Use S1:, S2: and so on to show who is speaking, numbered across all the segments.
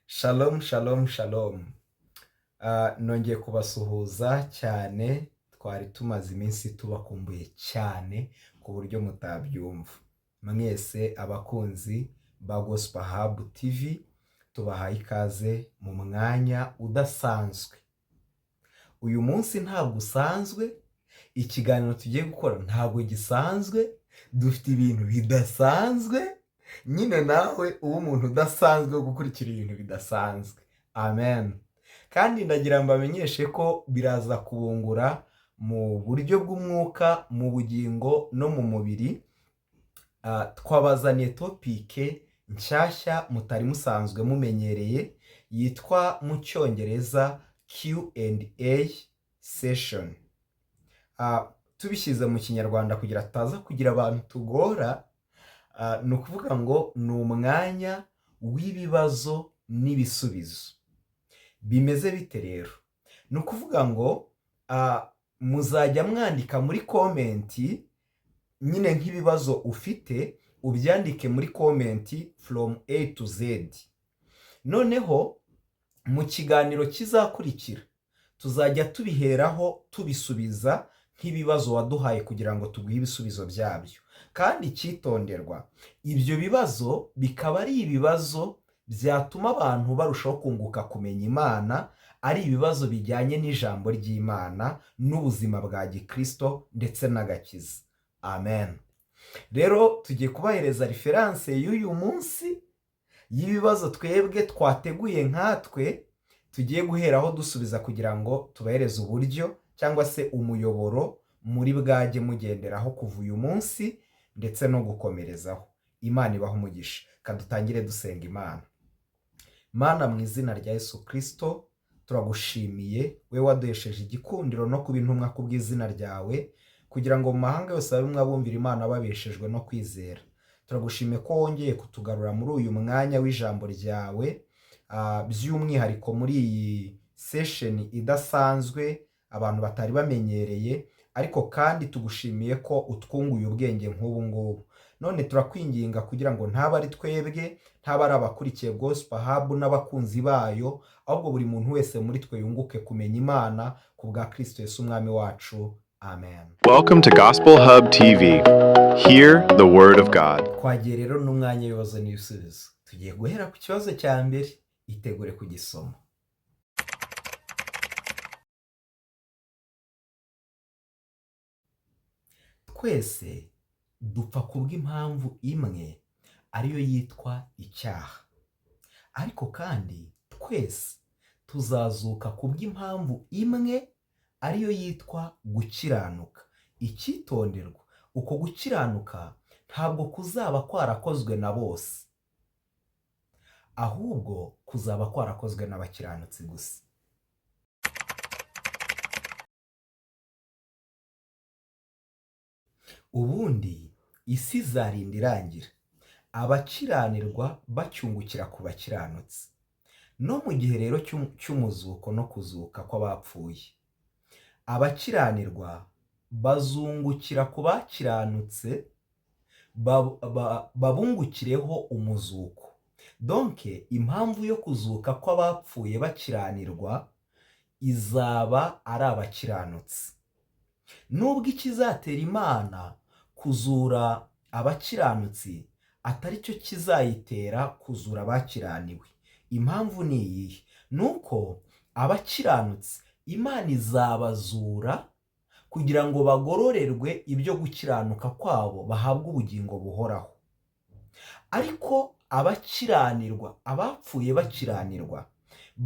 S1: Shalom, shalom, shalom. Nongeye kubasuhuza cyane, twari tumaze iminsi tubakumbuye cyane ku buryo mutabyumva. Mwese abakunzi ba Gospel Hub TV, tubahaye ikaze mu mwanya udasanzwe. Uyu munsi ntabwo usanzwe, ikiganiro tugiye gukora ntabwo gisanzwe, dufite ibintu bidasanzwe, nyine nawe uba umuntu udasanzwe wo gukurikira ibintu bidasanzwe. Amen. Kandi ndagira mbamenyeshe ko biraza kubungura mu buryo bw'umwuka, mu bugingo no mu mubiri. Twabazaniye topike nshyashya mutari musanzwe mumenyereye, yitwa mu cyongereza Q&A session. Tubishyize mu kinyarwanda kugira tutaza kugira abantu tugora, ni ukuvuga ngo ni umwanya w'ibibazo n'ibisubizo. Bimeze bite rero? Ni ukuvuga ngo muzajya mwandika muri komenti, nyine nk'ibibazo ufite ubyandike muri komenti from A to Z. Noneho mu kiganiro kizakurikira tuzajya tubiheraho tubisubiza nk'ibibazo waduhaye kugira ngo tuguhe ibisubizo byabyo. Kandi icyitonderwa, ibyo bibazo bikaba ari ibibazo byatuma abantu barushaho kunguka kumenya Imana, ari ibibazo bijyanye n'ijambo ry'Imana n'ubuzima bwa Gikristo ndetse n'agakiza. Amen. Rero tugiye kubahereza referanse y'uyu munsi y'ibibazo twebwe twateguye nkatwe, tugiye guheraho dusubiza kugira ngo tubahereze uburyo cyangwa se umuyoboro muri bwajye mugenderaho kuva uyu munsi ndetse no gukomerezaho. Imana ibaho umugisha. Kadutangire dusenga Imana. Mana, mu izina rya Yesu Kristo, turagushimiye we waduhesheje igikundiro no kuba intumwa ku bw'izina ryawe, kugira ngo mu mahanga yose babe mwabumvira Imana babeshejwe no kwizera. Turagushimiye ko wongeye kutugarura muri uyu mwanya w'ijambo ryawe, by'umwihariko muri iyi session idasanzwe abantu batari bamenyereye, ariko kandi tugushimiye ko utwunguye ubwenge nk'ubu ngubu. None turakwinginga kugira ngo ntaba ari twebwe, ntaba ari abakurikiye Gospel Hub n'abakunzi bayo, ahubwo buri muntu wese muri twe yunguke kumenya Imana ku bwa Kristo Yesu umwami wacu. Amen.
S2: Welcome to Gospel Hub TV. Hear the word of God.
S1: Twagiye rero n'umwanya w'ibibazo n'ibisubizo. Tugiye guhera ku kibazo cya mbere, itegure kugisoma. Twese dupfa kubw'impamvu imwe, ariyo yitwa icyaha. Ariko kandi twese tuzazuka kubw'impamvu imwe, ariyo yitwa gukiranuka. Icyitonderwa, uko gukiranuka ntabwo kuzaba kwarakozwe na bose, ahubwo kuzaba kwarakozwe n'abakiranutsi gusa. Ubundi isi izarinda irangira abakiranirwa bacyungukira ku bakiranutsi. No mu gihe rero cy'umuzuko no kuzuka kw'abapfuye, abakiranirwa bazungukira ku bakiranutse, babungukireho umuzuko. Donke impamvu yo kuzuka kw'abapfuye bakiranirwa izaba ari abakiranutsi. Nubwo ikizatera Imana kuzura abakiranutsi atari cyo kizayitera kuzura abakiraniwe. Impamvu ni iyihe? Nuko abakiranutsi Imana izabazura kugira ngo bagororerwe ibyo gukiranuka kwabo, bahabwe ubugingo buhoraho. Ariko abakiranirwa, abapfuye bakiranirwa,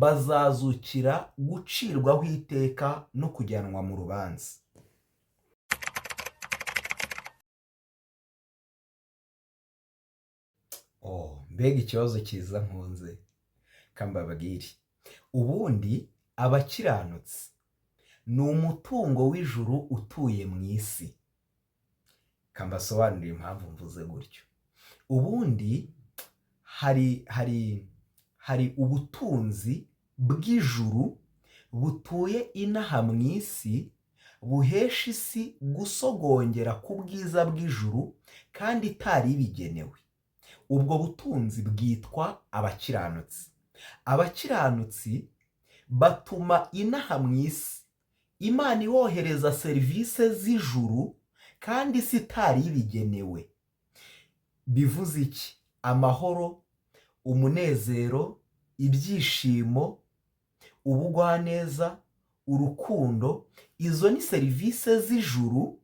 S1: bazazukira gucirwaho iteka no kujyanwa mu rubanza. Mbega ikibazo cyiza nkunze. Kambabwire, ubundi abakiranutsi ni umutungo w'ijuru utuye mu isi. Kambasobanurira impamvu mvuze gutyo. Ubundi hari ubutunzi bw'ijuru butuye inaha mu isi, buhesha isi gusogongera ku bwiza bw'ijuru kandi itari bigenewe. Ubwo butunzi bwitwa abakiranutsi. abakiranutsi batuma inaha mu isi Imana ihohereza serivisi z'ijuru kandi isi itari ibigenewe. Bivuze iki? Amahoro, umunezero, ibyishimo, ubugwaneza, urukundo, izo ni serivisi z'ijuru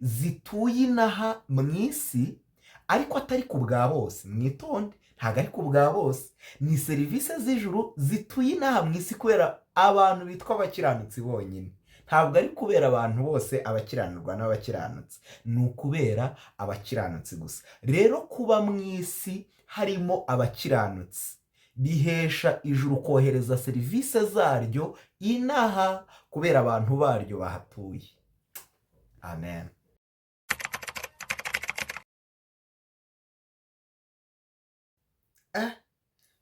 S1: zituye inaha mu isi, ariko atari ku bwa bose. Mwitonde, ntabwo ari ku bwa bose. Ni serivisi z'ijuru zituye inaha mu isi kubera abantu bitwa abakiranutsi bonyine. Ntabwo ari kubera abantu bose abakiranurwa n'abakiranutsi, ni ukubera abakiranutsi gusa. Rero kuba mu isi harimo abakiranutsi bihesha ijuru kohereza serivisi zaryo inaha kubera abantu baryo bahatuye. Amen.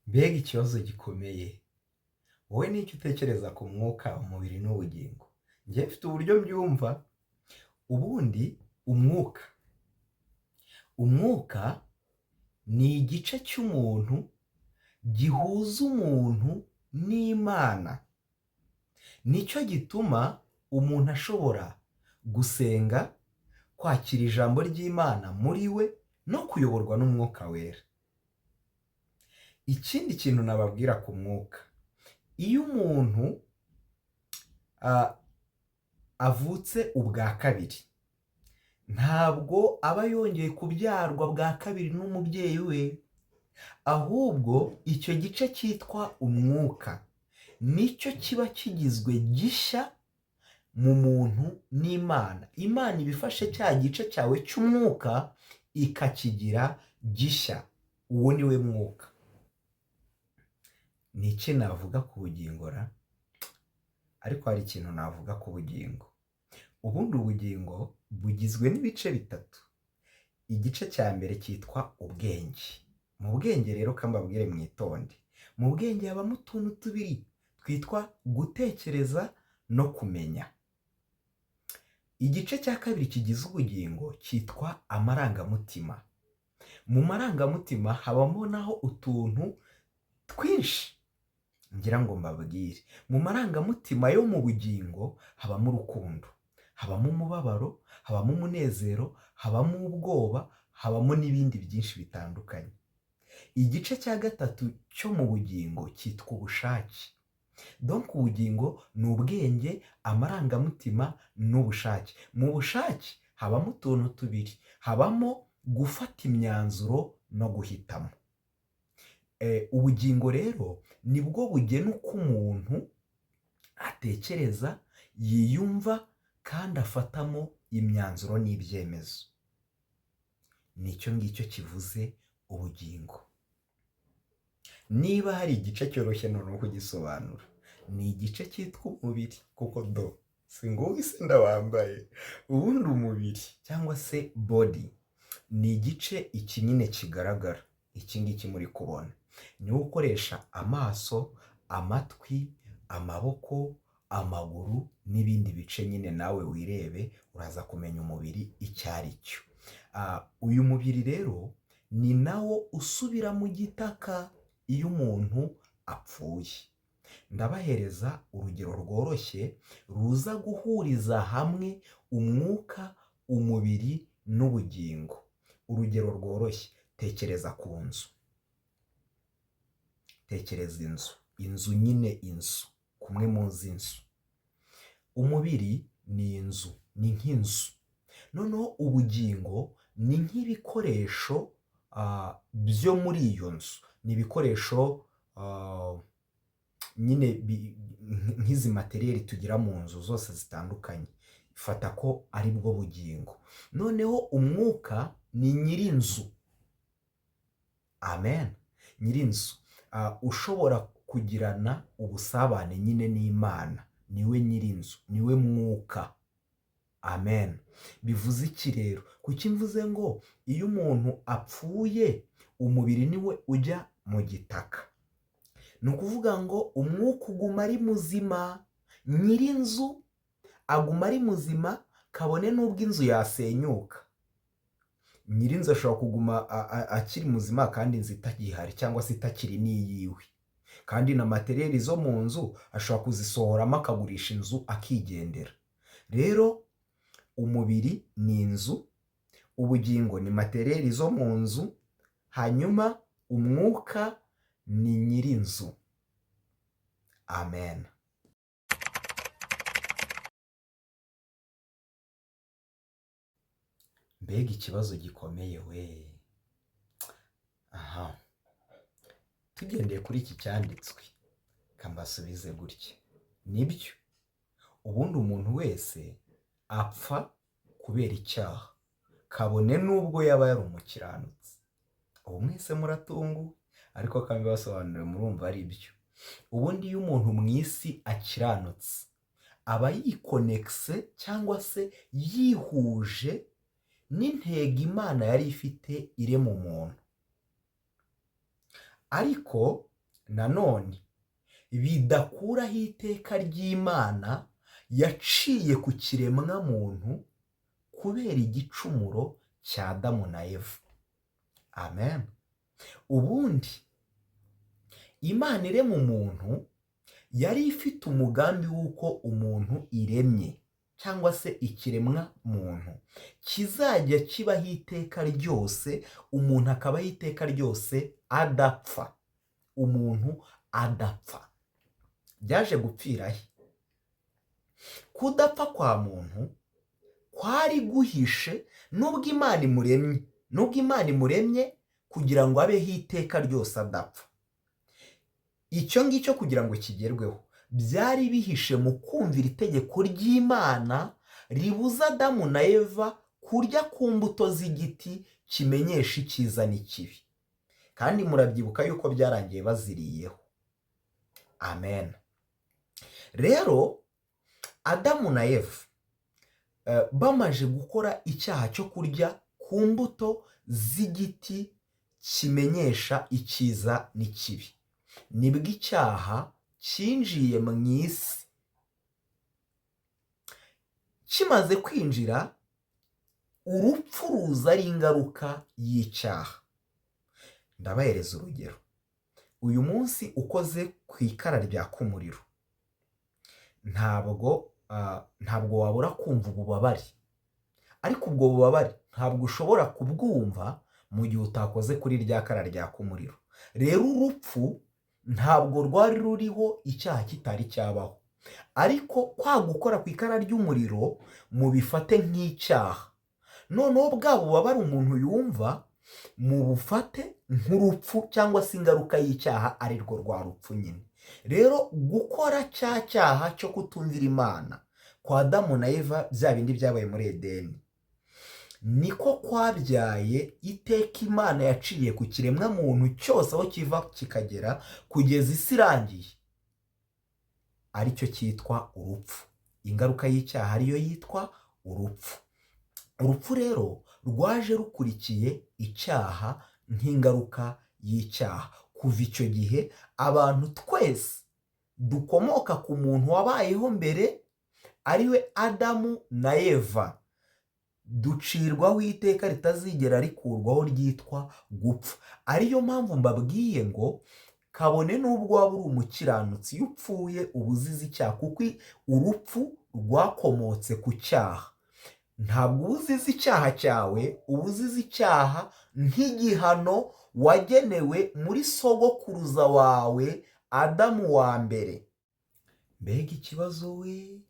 S1: Mbega ikibazo gikomeye. Wowe n'icyo utekereza ku mwuka, umubiri n'ubugingo? Njye mfite uburyo mbyumva. Ubundi umwuka ni igice cy'umuntu gihuza umuntu n'Imana. Nicyo gituma umuntu ashobora gusenga, kwakira ijambo ry'Imana muri we no kuyoborwa n'umwuka wera. Ikindi kintu nababwira ku mwuka, iyo umuntu avutse ubwa kabiri, ntabwo aba yongeye kubyarwa bwa kabiri n'umubyeyi we, ahubwo icyo gice cyitwa umwuka nicyo kiba kigizwe gishya mu muntu n'Imana. Imana ibifashe cya gice cyawe cy'umwuka ikakigira gishya. Uwo ni we mwuka. Ni iki navuga ku bugingo ra? Ariko hari ikintu navuga ku bugingo. Ubundi ubugingo bugizwe n'ibice bitatu. Igice cya mbere cyitwa ubwenge. Mu bwenge rero kambabwire mwitonde, mu bwenge habamo utuntu tubiri twitwa gutekereza no kumenya. Igice cya kabiri kigize ubugingo cyitwa amarangamutima. Mu marangamutima habamo naho utuntu twinshi ngira ngo mbabwire. Mu marangamutima yo mu bugingo habamo urukundo, habamo umubabaro, habamo umunezero, habamo ubwoba, habamo n'ibindi byinshi bitandukanye. Igice cya gatatu cyo mu bugingo cyitwa ubushake. Donc ubugingo ni ubwenge, amarangamutima n'ubushake. Mu bushake habamo utuntu tubiri, habamo gufata imyanzuro no guhitamo. Ubugingo rero nibwo bugena uko umuntu atekereza, yiyumva kandi afatamo imyanzuro n'ibyemezo. Nicyo ngicyo kivuze ubugingo. Niba hari igice cyoroshye noneho kugisobanura, ni igice cyitwa umubiri, kuko si ngubu isi ndawambaye. Ubundi umubiri cyangwa se body ni igice iki nyine kigaragara, iki ngiki muri kubona. Niwo ukoresha amaso, amatwi, amaboko, amaguru n'ibindi bice nyine nawe wirebe uraza kumenya umubiri icyo ari cyo. Uyu mubiri rero ni nawo usubira mu gitaka iyo umuntu apfuye. Ndabahereza urugero rworoshye ruza guhuriza hamwe umwuka, umubiri n'ubugingo. Urugero rworoshye, tekereza ku nzu. Tekereza inzu. Inzu nyine inzu. Kumwe muzi inzu. Umubiri ni inzu, ni nk'inzu. Noneho ubugingo ni nk'ibikoresho byo muri iyo nzu. Ni ibikoresho nyine nk'izi materiyeri tugira mu nzu zose zitandukanye. Fata ko ari bwo bugingo. Noneho umwuka ni nyir'inzu. Amen. Nyir'inzu ushobora kugirana ubusabane nyine n'Imana. Niwe nyir'inzu, niwe mwuka. Amen. Bivuze iki rero? Kuki mvuze ngo iyo umuntu apfuye umubiri niwe ujya mu gitaka? Ni ukuvuga ngo umwuka uguma ari muzima, nyir'inzu aguma ari muzima, kabone n'ubwo inzu yasenyuka. Nyir'inzu ashobora kuguma akiri muzima kandi inzu itagihari cyangwa se itakiri n'iyiwe. kandi na materiyeri zo mu nzu ashobora kuzisohoramo akagurisha inzu akigendera. Rero umubiri ni inzu, ubugingo ni materiyeri zo mu nzu, hanyuma umwuka ni nyir'inzu. Amen. Mbega ikibazo gikomeye we! Aha, tugendeye kuri iki cyanditswe, kambasubize gutya. Nibyo, ubundi umuntu wese apfa kubera icyaha, kabone n'ubwo yaba yari umukiranutsi. Ubu mwese muratunguwe, ariko kambibasobanurire murumva ari byo. Ubundi iyo umuntu mu isi akiranutse, aba yikonekise cyangwa se yihuje n'intego Imana yari ifite irema umuntu. Ariko nanone bidakuraho iteka ry'Imana yaciye ku kiremwa muntu kubera igicumuro cya Adamu na Eva. Amen. Ubundi Imana irema umuntu yari ifite umugambi w'uko umuntu iremye cyangwa se ikiremwa muntu kizajya kibaho iteka ryose, umuntu akabaho iteka ryose adapfa. Umuntu adapfa. Byaje gupfira he? Kudapfa kwa muntu kwari guhishe nubwo Imana imuremye kugira ngo abeho iteka ryose adapfa. Icyo ngicyo kugira ngo kigerweho byari bihishe mu kumvira itegeko ry'Imana ribuza Adamu na Eva kurya ku mbuto z'igiti kimenyesha icyiza n'ikibi. Kandi murabyibuka yuko byarangiye baziriyeho. Amen. Rero Adamu na Eva bamaje gukora icyaha cyo kurya ku mbuto z'igiti kimenyesha icyiza n'ikibi, nibwo icyaha cyinjiye mu isi. Kimaze kwinjira, urupfu ruza ari ingaruka y'icyaha. Ndabahereza urugero. Uyu munsi ukoze ku ikara ryaka umuriro, ntabwo wabura kumva ububabare, ariko ubwo bubabare ntabwo ushobora kubwumva mu gihe utakoze kuri rya kara ryaka umuriro. Rero urupfu ntabwo rwari ruriho icyaha kitari cyabaho, ariko kwa gukora ku ikara ry'umuriro mubifate nk'icyaha. Noneho bwa bubabare umuntu yumva mubufate nk'urupfu cyangwa se ingaruka y'icyaha, ari rwo rwa rupfu nyine. Rero gukora cya cyaha cyo kutumvira Imana kwa Adamu na Eva, bya bindi byabaye muri Edeni, niko kwabyaye iteka Imana yaciye ku kiremwa muntu cyose aho kiva kikagera kugeza isi irangiye, aricyo cyitwa urupfu. Ingaruka y'icyaha ariyo yitwa urupfu. Urupfu rero rwaje rukurikiye icyaha nk'ingaruka y'icyaha. Kuva icyo gihe abantu twese dukomoka ku muntu wabayeho mbere, ariwe Adamu na Eva, ducirwaho iteka ritazigera rikurwaho ryitwa gupfa. Ariyo mpamvu mbabwiye ngo kabone n'ubwo waba uri umukiranutsi, iyo upfuye uba uzize icyaha, kuko urupfu rwakomotse ku cyaha. Ntabwo uba uzize icyaha cyawe, uba uzize icyaha nk'igihano wagenewe muri sogokuruza wawe Adamu wa mbere. Mbega ikibazo we!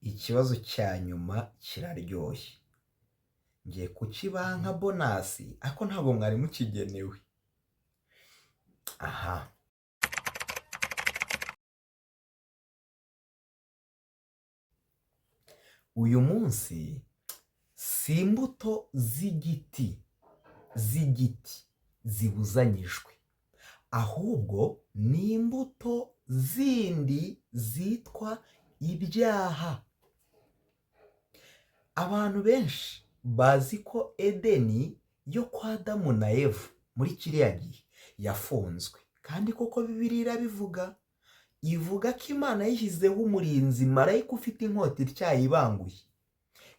S1: Ikibazo cya nyuma kiraryoshye, ngiye kukibaha nka bonasi, ariko ntabwo mwari mukigenewe. Aha, uyu munsi si imbuto z'igiti zibuzanyijwe, ahubwo ni imbuto zindi zitwa ibyaha. Abantu benshi bazi ko Edeni yo kwa Adamu na Eva muri kiriya gihe yafunzwe, kandi koko Bibiliya irabivuga. Ivuga ko Imana yishyizeho umurinzi, marayika ufite inkota ityaye ibanguye,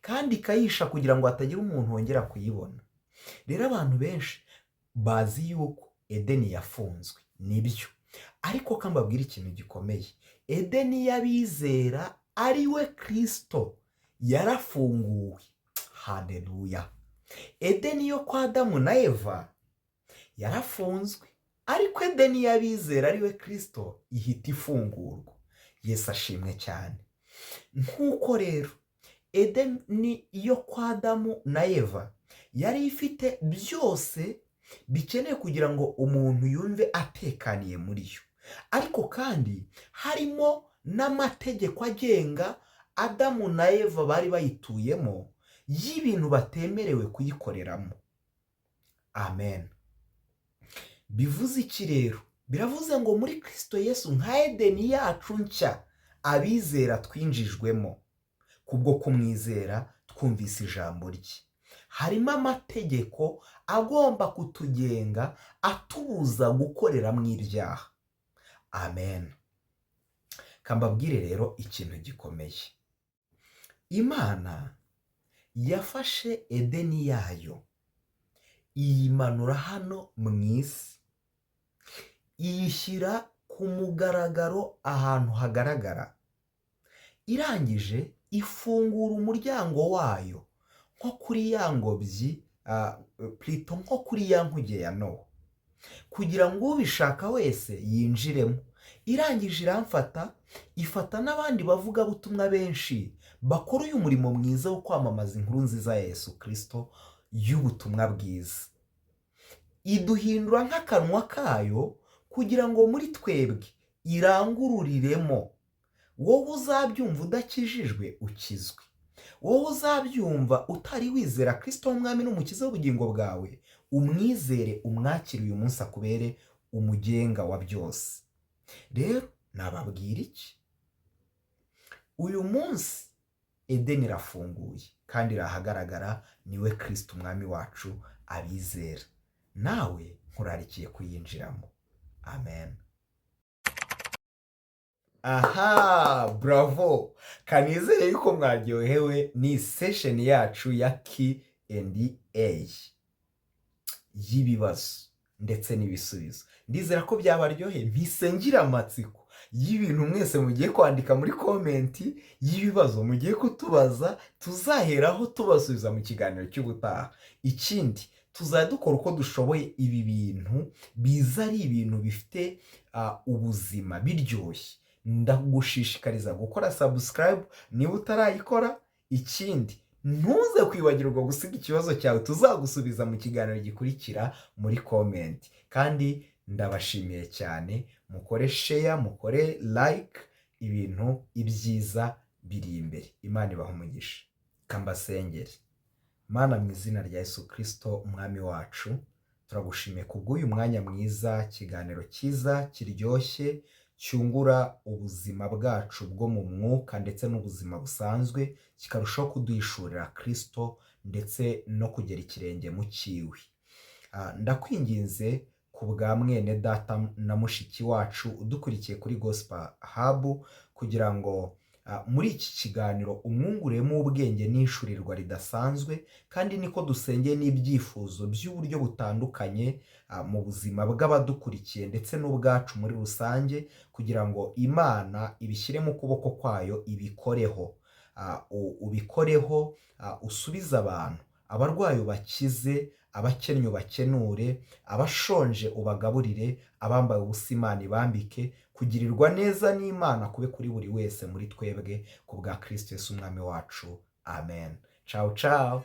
S1: kandi ikayisha kugira ngo hatagira umuntu wongera kuyibona. Rero abantu benshi bazi yuko Edeni yafunzwe, nibyo, ariko kambabwira ikintu gikomeye, edeni y'abizera ari we Kristo yarafunguwe. Haleluya. Edeni yo kwa Adamu na Eva yarafunzwe, ariko edeni y'abizera ari we Kristo ihita ifungurwa. Yesu ashimwe cyane. Nk'uko rero edeni yo kwa Adamu na Eva yari ifite byose bikeneye kugira ngo umuntu yumve atekaniye muri yo, ariko kandi harimo n'amategeko agenga Adamu na Eva bari bayituyemo y'ibintu batemerewe kuyikoreramo. Amen. Bivuze iki rero? Biravuze ngo muri Kristo Yesu nka edeni yacu nshya abizera twinjijwemo, kubwo kumwizera twumvise ijambo rye. Harimo amategeko agomba kutugenga atubuza gukorera mu ibyaha. Amen. Kambabwire rero ikintu gikomeye. Imana yafashe edeni yayo iyimanura hano mu isi, iyishyira ku mugaragaro ahantu hagaragara. Irangije ifungura umuryango wayo nko kuri ya ngobyi, nko kuri ya nkuge ya Nowa, kugira ngo ubishaka wese yinjiremo. Irangije iramfata, ifata n'abandi bavugabutumwa benshi bakora uyu murimo mwiza wo kwamamaza inkuru nziza ya Yesu Kristo y'ubutumwa bwiza. Iduhindura nk'akanwa kayo kugira ngo muri twebwe irangururiremo. Wowe uzabyumva udakijijwe ukizwe, wowe uzabyumva utari wizera Kristo w'umwami n'umukiza w'ubugingo bwawe, umwizere, umwakire uyu munsi akubere umugenga wa byose. Rero nababwira iki? Uyu munsi edeni irafunguye kandi irahagaragara, niwe Kristo umwami wacu abizera. Nawe nkurarikiye kuyinjiramo. Amen. Aha, bravo. Kanizere yuko mwaryohewe ni session yacu ya Q&A y'ibibazo ndetse n'ibisubizo. Ndizera ko byabaryoheye. Mpise ngira amatsiko y'ibintu mwese mugiye kwandika muri komenti y'ibibazo mugiye kutubaza, tuzaheraho tubasubiza mu kiganiro cy'ubutaha. Ikindi tuzadukora uko dushoboye ibi bintu biza ari ibintu bifite ubuzima biryoshye. Ndagushishikariza gukora subscribe niba utarayikora. Ikindi ntuze kwibagirwa gusiga ikibazo cyawe, tuzagusubiza mu kiganiro gikurikira muri comment. Kandi ndabashimiye cyane, mukore share, mukore like, ibintu ibyiza biri imbere. Imana ibahe umugisha. Kambasengere. Mana, mu izina rya Yesu Kristo umwami wacu, turagushimiye kubw'uyu mwanya mwiza, kiganiro cyiza kiryoshye cyungura ubuzima bwacu bwo mu mwuka ndetse n'ubuzima busanzwe, kikarushaho kuduhishurira Kristo ndetse no kugera ikirenge mu cyiwe. Ndakwinginze ku bwa mwene data na mushiki wacu udukurikiye kuri Gospel Hub, kugira ngo muri iki kiganiro umwunguremo ubwenge n'ishurirwa ridasanzwe, kandi niko dusengeye n'ibyifuzo by'uburyo butandukanye mu buzima bw'abadukurikiye ndetse n'ubwacu muri rusange, kugira ngo Imana ibishyire mu kuboko kwayo, ibikoreho, ubikoreho, usubize abantu, abarwayi ubakize, abakennye ubakenure, abashonje ubagaburire, abambaye ubusa Imana ibambike. Kugirirwa neza n'Imana kube kuri buri wese muri twebwe, ku bwa Kristo Yesu umwami wacu. Amen. Ciao ciao.